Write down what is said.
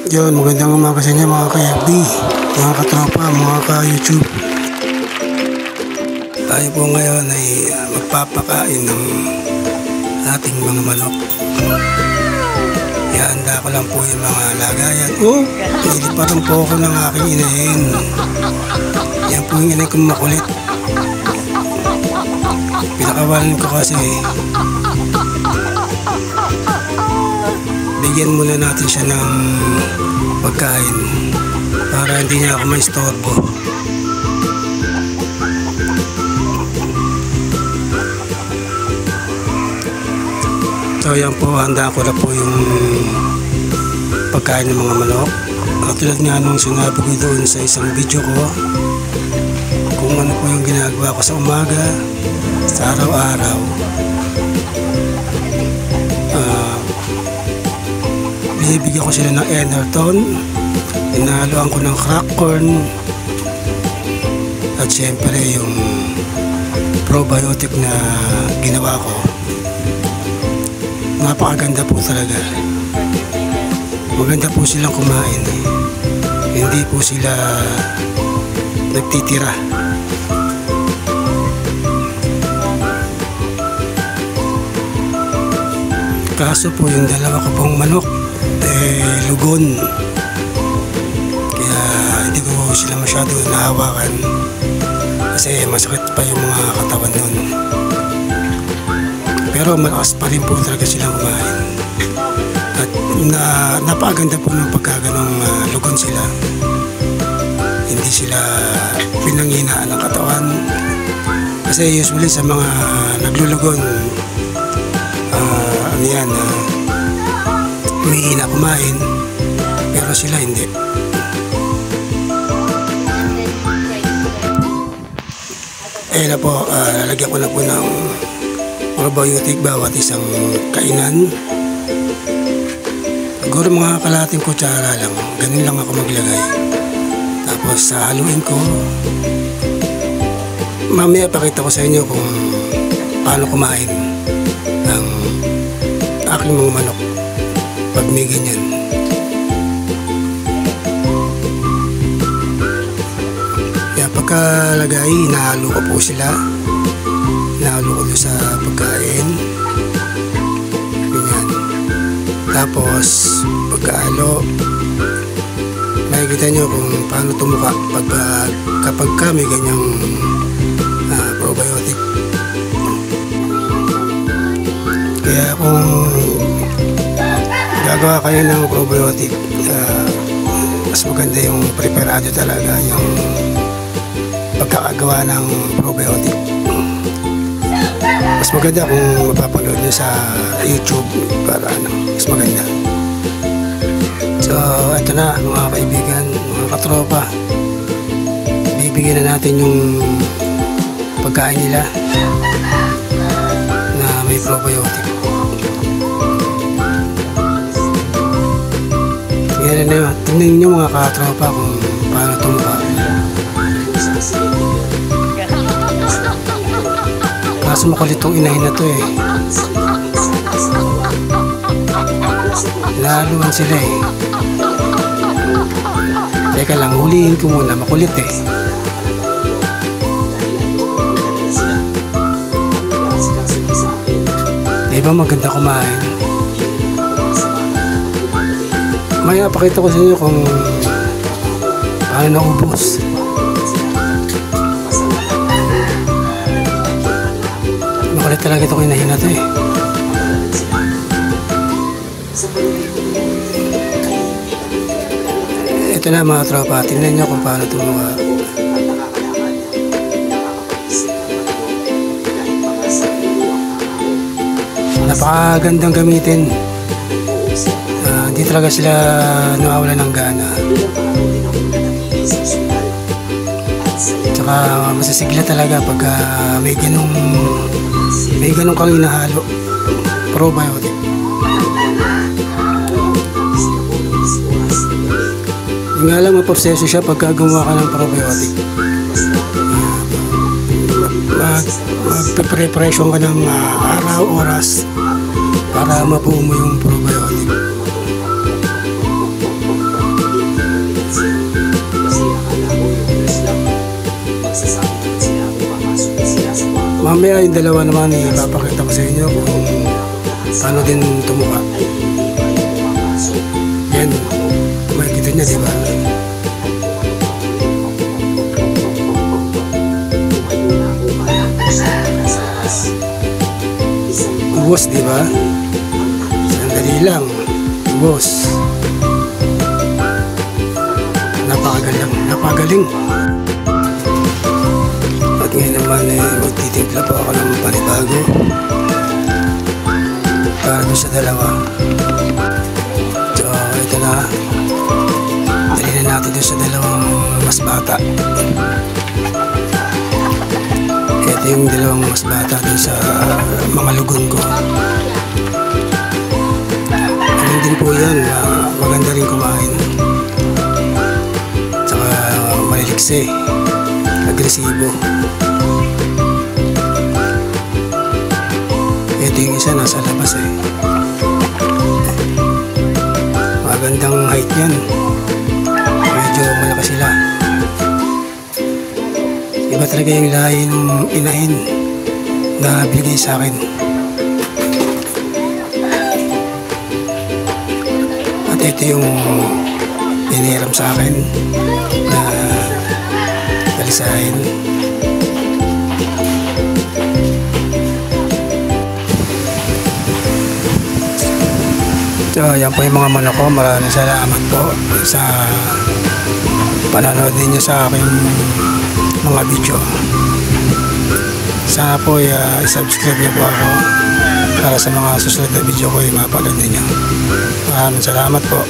Yun, magandang umaga sa inyo mga ka-FB, mga katropa, mga ka-YouTube. Tayo po ngayon ay magpapakain ng ating mga manok. Ihanda ko lang po yung mga lagayan. Hindi pa rin po ako ng aking inahin. Yan po yung inay kong makulit. Pinakawalan ko kasi bigyan muna natin siya ng pagkain para hindi niya ako maistorbo. So yan po, handa ko na po yung pagkain ng mga manok. Katulad nga nung sinabi ko doon sa isang video ko kung ano po yung ginagawa ko sa umaga, sa araw-araw. Binibigyan ko sila ng Enerton, inahaluan ko ng crack corn, at syempre yung probiotic na ginawa ko. Napakaganda po talaga. Maganda po silang kumain. Hindi po sila nagtitira. Kaso po yung dalawa ko pong manok lugon, kaya hindi ko sila masyado nahawakan kasi masakit pa yung mga katawan nun. Pero malakas pa rin po talaga silang kumain at napakaganda po ng pagkaganong lugon sila. Hindi sila pinanghinaan ng katawan kasi usually sa mga naglulugon umihina kumain, pero sila hindi. Ayun na po, lalagyan ko na po ng probiotic bawat isang kainan. Siguro mga kalahating kutsara lang, ganun lang ako maglagay. Tapos haluin ko. Mamaya pakita ko sa inyo kung paano kumain ang aking mga manok pag may ganyan. Kaya pagkalagay, hinahalo ko po sila. Hinahalo ko sa pagkain. Ganyan. Tapos pagkahalo, makikita nyo kung paano tumuka kapag may ganyang probiotic. Kaya kung gagawa kayo ng probiotic, mas maganda yung preparado talaga yung pagkakagawa ng probiotic. Mas maganda kung mapapanood nyo sa YouTube para mas maganda. So ito na mga kaibigan, mga katropa, bibigyan na natin yung pagkain nila na may probiotic. Yan na, tingnan nyo mga katropa kung paano tumuka. Kaso makulit tong inahin na to eh. Nahaluan sila eh. Teka lang, huliin ko muna, makulit eh. Diba maganda kumain? May pakita ko sa inyo kung paano naubos. Makulit talaga itong inahin na ito eh. Ito na mga tropa, tingnan nyo kung paano tumuka. Napakagandang gamitin. Hindi talaga sila nawawala ng gana. Tsaka masasigla talaga pag may ganong kang inahalo probiotic. Hindi nga lang maproseso siya pagka gumawa ka ng probiotic. Mag-preparation ka ng araw, oras para mabuo mo yung probiotic. Mamaya yung dalawa naman ipapakita ko sa inyo kung paano din tumuka. Yan, makikita niya, di ba? Ubos, di ba? Sandali lang, ubos. Napakagaling. At ngayon naman magtitimpla po ako ng panibago para doon sa dalawa. So ito na, dali na natin doon sa dalawang mas bata. Ito yung dalawang mas bata doon sa mga lugon ko. Ano din po yan, maganda rin kumain. Tsaka maliliksi, agresibo. Ito yung isa nasa labas magandang height yan, medyo malaki sila. Iba talaga yung lahi ng inahin na bigay sa akin. At ito yung iniram sa akin na kalisahin. So yan po yung mga manok ko. Maraming salamat po sa panonood ninyo sa aking mga video. Sana po i-subscribe niyo po ako para sa mga susunod na video ko mapanood ninyo. Maraming salamat po.